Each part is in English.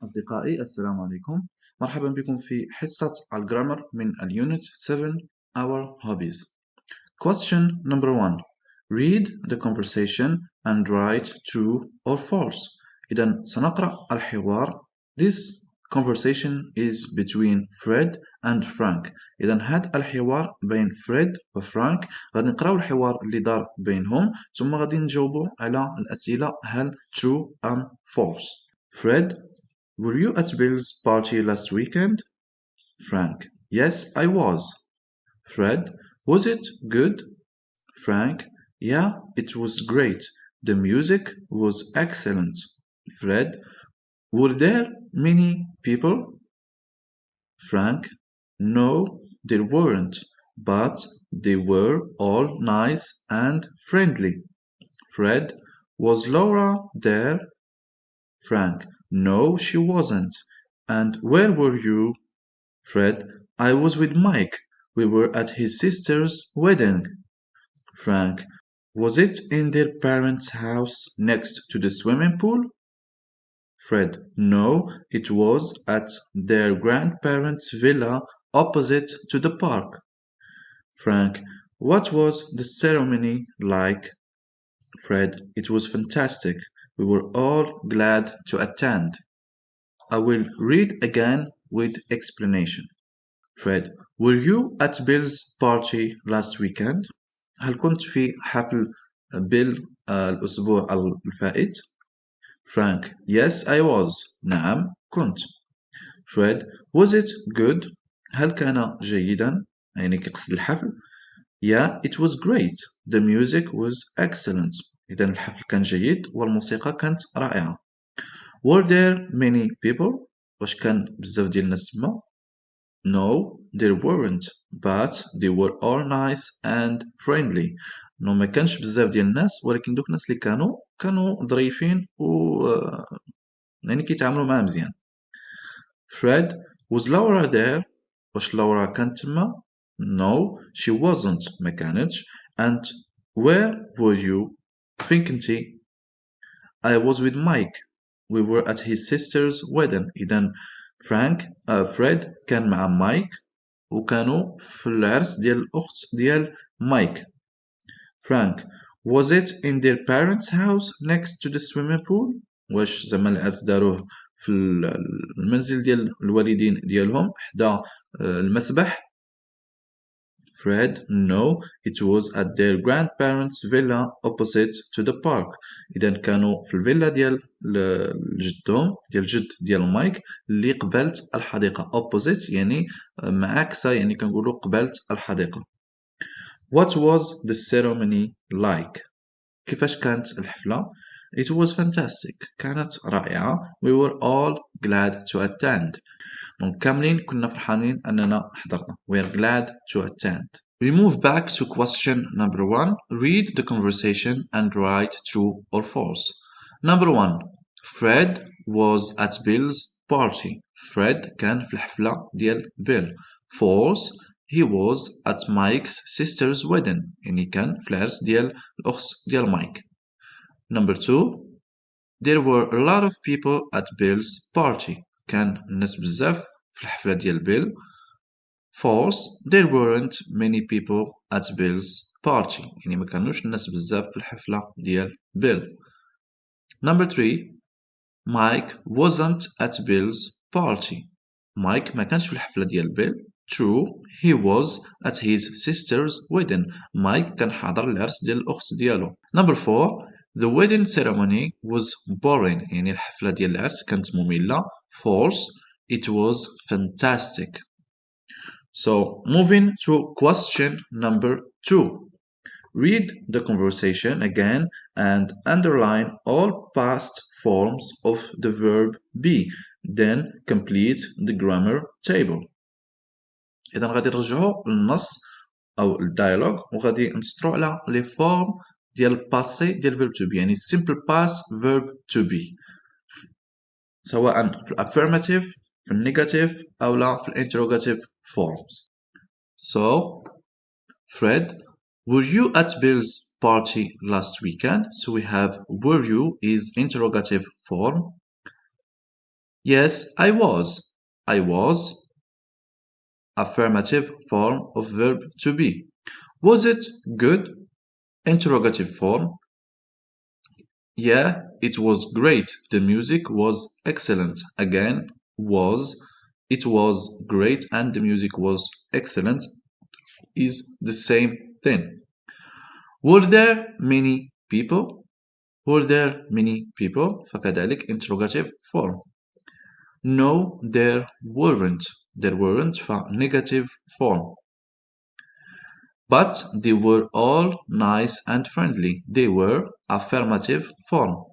أصدقائي السلام عليكم. مرحبا بكم في حصة الجرامر من اليونت 7 Our hobbies. Question number 1. Read the conversation and write true or false. إذا سنقرأ الحوار. This conversation is between Fred and Frank. إذا هذا الحوار بين فريد وفرانك. غادي نقراو الحوار اللي دار بينهم ثم غادي نجاوبوا على الأسئلة هل true am false. Fred, were you at Bill's party last weekend? Frank, yes, I was. Fred, was it good? Frank, yeah, it was great. The music was excellent. Fred, were there many people? Frank, no, there weren't, but they were all nice and friendly. Fred, was Laura there? Frank, no, she wasn't. And where were you? Fred, I was with Mike. We were at his sister's wedding. Frank, was it in their parents' house next to the swimming pool? Fred, no, it was at their grandparents' villa opposite to the park. Frank, what was the ceremony like? Fred, it was fantastic. We were all glad to attend. I will read again with explanation. Fred, were you at Bill's party last weekend? هل كنت في حفل بيل الأسبوع الفائت؟ Frank, yes, I was. نعم، كنت. Fred, was it good? هل كان جيدا؟ يعني كقصد الحفل. Yeah, it was great. The music was excellent. إذا الحفل كان جيد والموسيقى كانت رائعة. Were there many people? واش كان بزاف ديال الناس تما؟ No, there weren't, but they were all nice and friendly. نو ما كانش بزاف ديال الناس ولكن دوك الناس اللي كانوا ظريفين و يعني كيتعاملوا معاه مزيان. Fred, was Laura there? واش لورا كانت تما؟ No, she wasn't. ما كانتش. And where were you? فين كنتي؟ I was with Mike. We were at his sister's wedding. إذا فريد كان مع مايك وكانوا في العرس ديال الأخت ديال مايك. Frank, was it in their parents' house next to the swimming pool? واش زعما العرس داروه في المنزل ديال الوالدين ديالهم حدا المسبح؟ Fred, no, it was at their grandparents' villa opposite to the park. إذا كانوا في الفيلا ديال جدهم ديال جد ديال مايك اللي قبالت الحديقة. opposite يعني معاكسة يعني كنقولوا قبالت الحديقة. What was the ceremony like? كيفاش كانت الحفلة؟ It was fantastic. كانت رائعة. We were all glad to attend. دونك كاملين كنا فرحانين أننا حضرنا. We are glad to attend. We move back to question number 1. Read the conversation and write true or false. Number 1. Fred was at Bill's party. Fred كان في الحفلة ديال Bill. False. He was at Mike's sister's wedding. يعني كان في العرس ديال الأخت ديال مايك. Number 2. There were a lot of people at Bill's party. كان الناس بزاف في الحفلة ديال بيل. False. There weren't many people at Bill's party. يعني ما كانوش الناس بزاف في الحفلة ديال بيل. Number 3. Mike wasn't at Bill's party. Mike ما كانش في الحفلة ديال بيل. True. He was at his sister's wedding. Mike كان حاضر العرس ديال الأخت ديالو. Number 4. The wedding ceremony was boring. يعني الحفلة ديال العرس كانت مملة. False. It was fantastic. So, moving to question number 2. Read the conversation again and underline all past forms of the verb be. Then complete the grammar table. إذا غادي نرجعو للنص أو الديالوج وغادي نسطرو على لي فورم ديال الباسي ديال verb to be. يعني simple past verb to be سواء في الافirmative في النيجاتيف أو لا في الانتروجاتيف forms. So, Fred, were you at Bill's party last weekend? So we have were you is interrogative form. Yes, I was. I was. Affirmative form of verb to be. Was it good? Interrogative form. Yeah, it was great. The music was excellent. Again, was. It was great and the music was excellent is the same thing. Were there many people? Were there many people? فكذلك interrogative form. No, there weren't. There weren't for negative form. But they were all nice and friendly. They were affirmative form.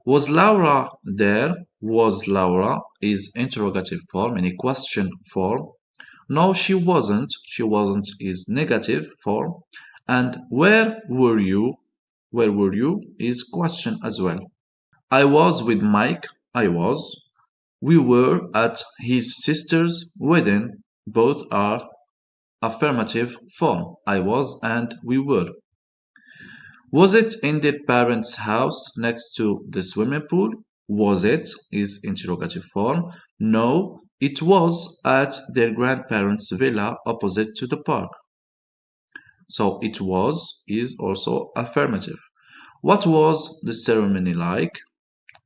Was Laura there? Was Laura is interrogative form in a question form. No, she wasn't. She wasn't is negative form. And where were you? Where were you is question as well. I was with Mike. I was. We were at his sister's wedding. Both are affirmative form. I was and we were. Was it in their parents' house next to the swimming pool? Was it is interrogative form. No, it was at their grandparents' villa opposite to the park. So it was is also affirmative. What was the ceremony like?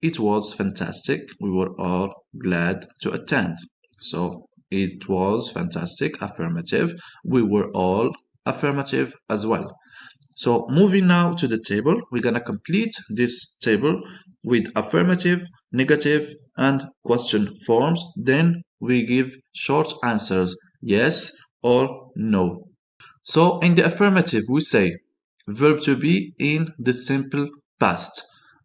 It was fantastic. We were all glad to attend. So it was fantastic, affirmative. We were all affirmative as well. So moving now to the table, we're going to complete this table with affirmative, negative, and question forms. Then we give short answers, yes or no. So in the affirmative, we say verb to be in the simple past.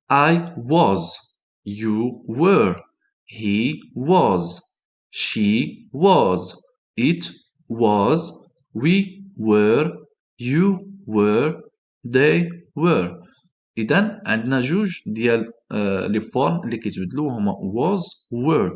I was, you were, he was, she was, it was, we were, you were, they were. إذا عندنا جوج ديال لي فورم اللي كيتبدلوا هما was were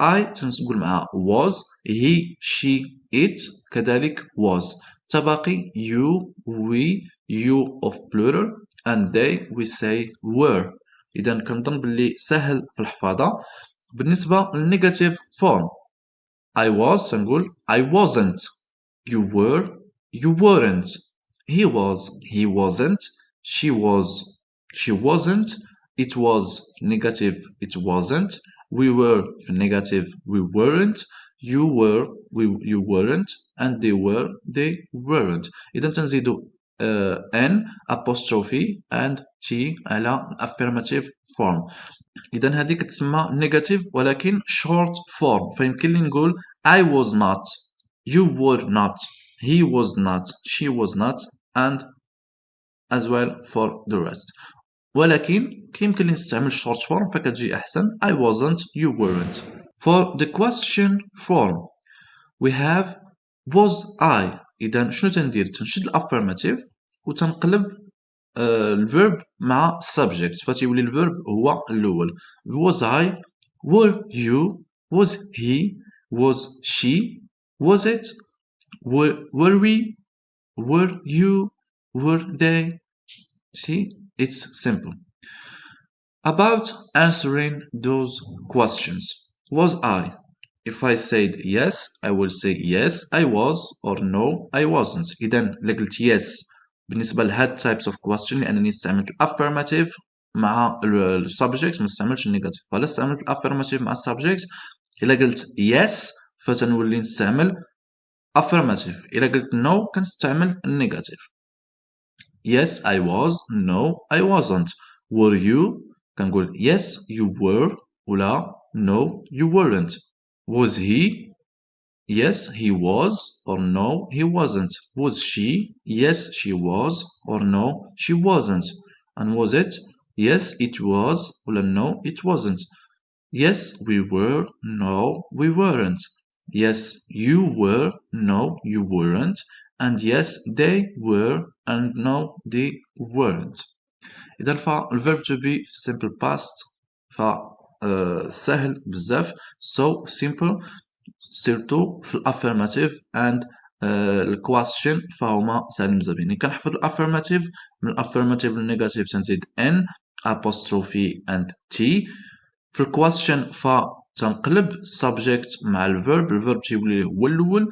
I تنقول معها was he she it كذلك was تباقي you we you of plural and they we say were. إذا كنظن باللي سهل في الحفاظة. بالنسبة للنيجاتيف فورم I was تنقول I wasn't, you were, you weren't, he was, he wasn't, she was, she wasn't, it was negative, it wasn't, we were negative, we weren't, you were, you weren't, and they were, they weren't. إذا تنزيدوا N apostrophe and T على affirmative form. إذا هذه كتسمى negative ولكن short form. فيمكن لي نقول I was not, you were not, he was not, she was not, and as well for the rest. ولكن كيمكن لي نستعمل short form فكتجي أحسن I wasn't, you weren't. For the question form we have was I. إذا شنو تندير؟ تنشد الأفيرماتيف وتنقلب الفيرب مع subject فتيولي الفيرب هو الأول. Was I, were you, was he, was she, was it, were we, were you, were they. See, it's simple. About answering those questions. Was I? If I said yes, I will say yes, I was, or no, I wasn't. إذا إلا قلت yes بالنسبة لهاد types of question لأنني استعملت affirmative مع subject ما استعملتش negative. فلا استعملت affirmative مع subject إلا قلت yes فتنولي نستعمل affirmative. إلا قلت no كنستعمل negative. Yes, I was. No, I wasn't. Were you? كنقول yes, you were. ولا no, you weren't. Was he? Yes, he was. Or no, he wasn't. Was she? Yes, she was. Or no, she wasn't. And was it? Yes, it was. ولا no, it wasn't. Yes, we were. No, we weren't. Yes, you were. No, you weren't. And yes, they were. And no, they weren't. إذا فالverb to be في simple past سهل بزاف so simple سيرتو في الافيرماتيف and الكويستشن فهما ساهلين بزاف. يعني كنحفظ الافيرماتيف من الافيرماتيف للنيجاتيف تنزيد n apostrophe and t في الكويستشن فتنقلب subject مع الفيرب تيولي هو الاول.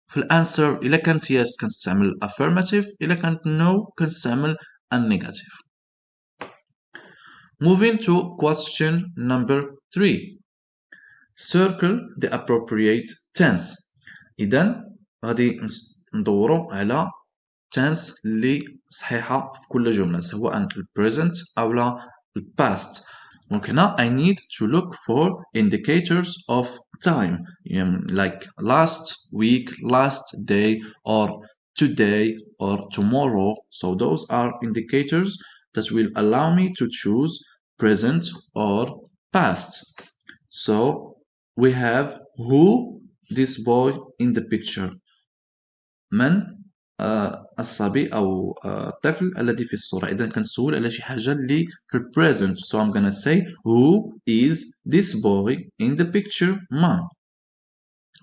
في الانسر الا كانت yes كنستعمل affirmative، الا كانت no كنستعمل negative. Moving to question number 3. Circle the appropriate tense. إذا غادي ندورو على tense اللي صحيحة في كل جملة، سواء ال present أو لا ال past. دونك هنا I need to look for indicators of time, like last week, last day, or today, or tomorrow. So those are indicators that will allow me to choose present or past. So we have who, this boy in the picture. من الصبي أو الطفل الذي في الصورة. إذا كنسول على شي حاجة اللي في present. So I'm gonna say who is this boy in the picture, man.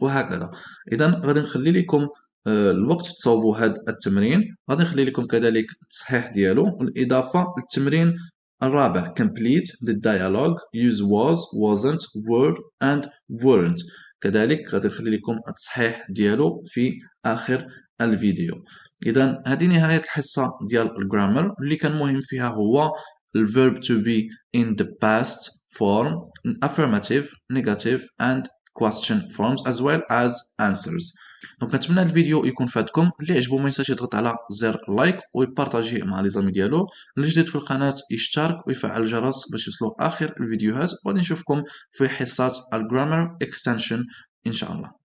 وهكذا. إذا غادي نخلي لكم الوقت تصاوبوا هذا التمرين. غادي نخلي لكم كذلك التصحيح ديالو والإضافة للتمرين الرابع complete the dialogue, use was, wasn't, were and weren't. كذلك غادي نخلي لكم التصحيح ديالو في آخر الفيديو. إذا هذه نهاية الحصة ديال الجرامر. اللي كان مهم فيها هو الverb to be in the past form, affirmative, negative and question forms as well as answers. دونك نتمنى الفيديو يكون فادكم. اللي عجبو ما ينساش يضغط على زر لايك ويبارطاجيه مع لي زامي ديالو. اللي جديد في القناه يشترك ويفعل الجرس باش يوصلو اخر الفيديوهات. وغادي نشوفكم في حصه الجرامر اكستنشن ان شاء الله.